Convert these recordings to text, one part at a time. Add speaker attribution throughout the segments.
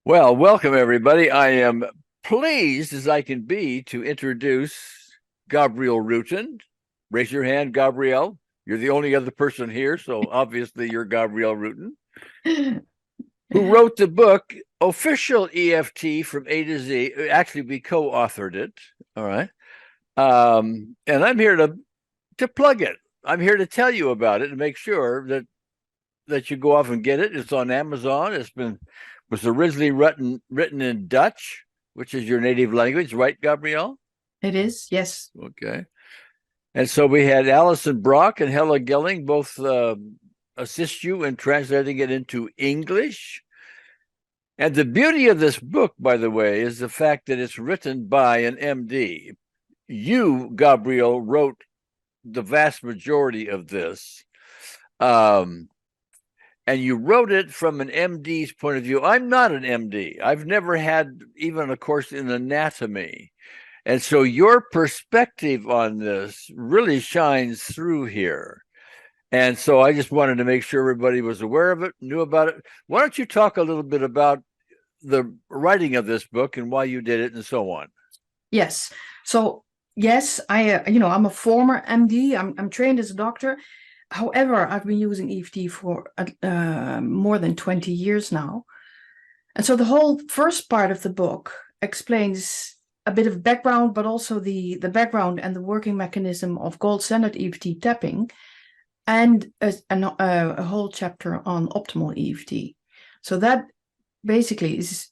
Speaker 1: Well, welcome everybody. I am pleased as I can be to introduce Gabriel Rutan. Raise your hand, Gabriel. You're the only other person here, so obviously you're Gabriel Rutan, who wrote the book Official EFT from A to Z. Actually, we co-authored it. All right. And I'm here to plug it. I'm here to tell you about it and make sure that you go off and get it. It's on Amazon. Was originally written in Dutch, which is your native language, right, Gabrielle?
Speaker 2: It is, yes.
Speaker 1: Okay. And so we had Alison Brock and Hella Gelling both assist you in translating it into English. And the beauty of this book, by the way, is the fact that it's written by an MD. You, Gabrielle, wrote the vast majority of this. And you wrote it from an MD's point of view. I'm not an MD. I've never had even a course in anatomy. And so your perspective on this really shines through here. And so I just wanted to make sure everybody was aware of it, knew about it. Why don't you talk a little bit about the writing of this book and why you did it and so on?
Speaker 2: Yes. So, yes, I'm a former MD. I'm trained as a doctor. However, I've been using EFT for more than 20 years now. And so the whole first part of the book explains a bit of background, but also the background and the working mechanism of gold standard EFT tapping, and a whole chapter on optimal EFT. So that basically is,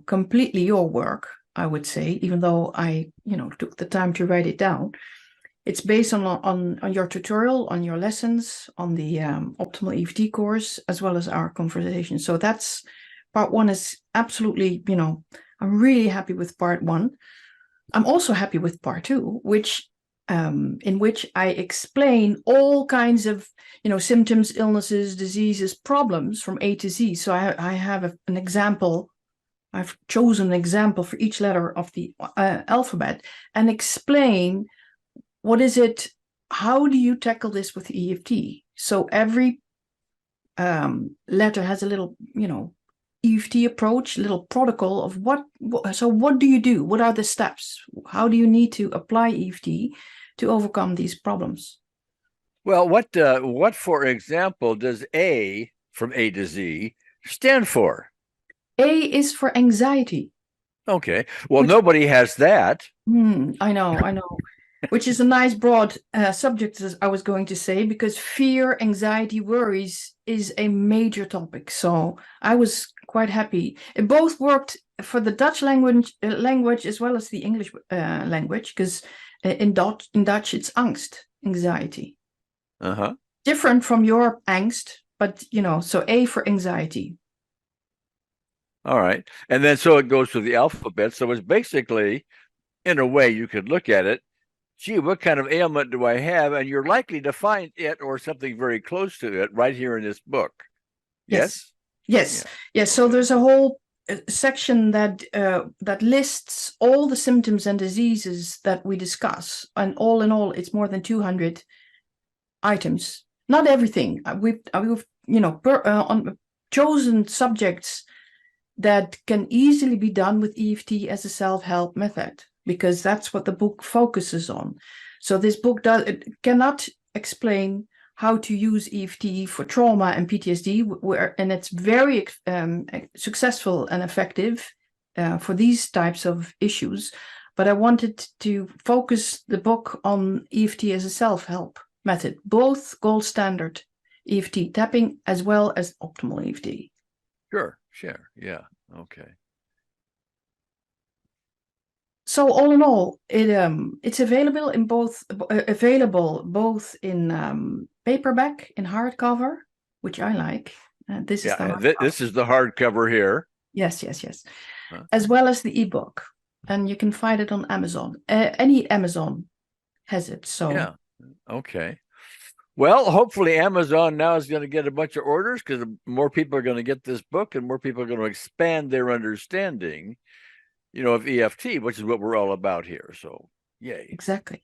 Speaker 2: completely your work, I would say, even though I, took the time to write it down. It's based on your tutorial, on your lessons, on the optimal EFT course, as well as our conversation. So that's part one. Is absolutely, I'm really happy with part one. I'm also happy with part two, in which I explain all kinds of, symptoms, illnesses, diseases, problems from A to Z. So I have an example. I've chosen an example for each letter of the alphabet and explain what is it, how do you tackle this with EFT? So every letter has a little, EFT approach, little protocol of what do you do? What are the steps? How do you need to apply EFT to overcome these problems?
Speaker 1: Well, what, for example, does A from A to Z stand for?
Speaker 2: A is for anxiety.
Speaker 1: Okay. Well, nobody has that.
Speaker 2: I know. Which is a nice broad subject, as I was going to say, because fear, anxiety, worries is a major topic. So I was quite happy. It both worked for the Dutch language as well as the English language, because in Dutch it's angst, anxiety.
Speaker 1: Uh-huh.
Speaker 2: Different from your angst, but so A for anxiety.
Speaker 1: All right. And then so it goes to the alphabet. So it's basically, in a way, you could look at it, gee, what kind of ailment do I have? And you're likely to find it or something very close to it right here in this book. Yes?
Speaker 2: Yes. So there's a whole section that lists all the symptoms and diseases that we discuss. And all in all, it's more than 200 items. Not everything. We've on chosen subjects that can easily be done with EFT as a self-help method, because that's what the book focuses on. So this book cannot explain how to use EFT for trauma and PTSD, and it's very successful and effective for these types of issues. But I wanted to focus the book on EFT as a self-help method, both gold standard EFT tapping as well as optimal EFT.
Speaker 1: Sure. Yeah. Okay.
Speaker 2: So all in all, it's available in both in paperback, in hardcover, which I like. This is
Speaker 1: this is the hardcover here.
Speaker 2: Yes. Huh? As well as the ebook, and you can find it on Amazon. Any Amazon has it. So
Speaker 1: yeah. Okay. Well, hopefully Amazon now is going to get a bunch of orders, because more people are going to get this book and more people are going to expand their understanding, of EFT, which is what we're all about here. So, yay.
Speaker 2: Exactly.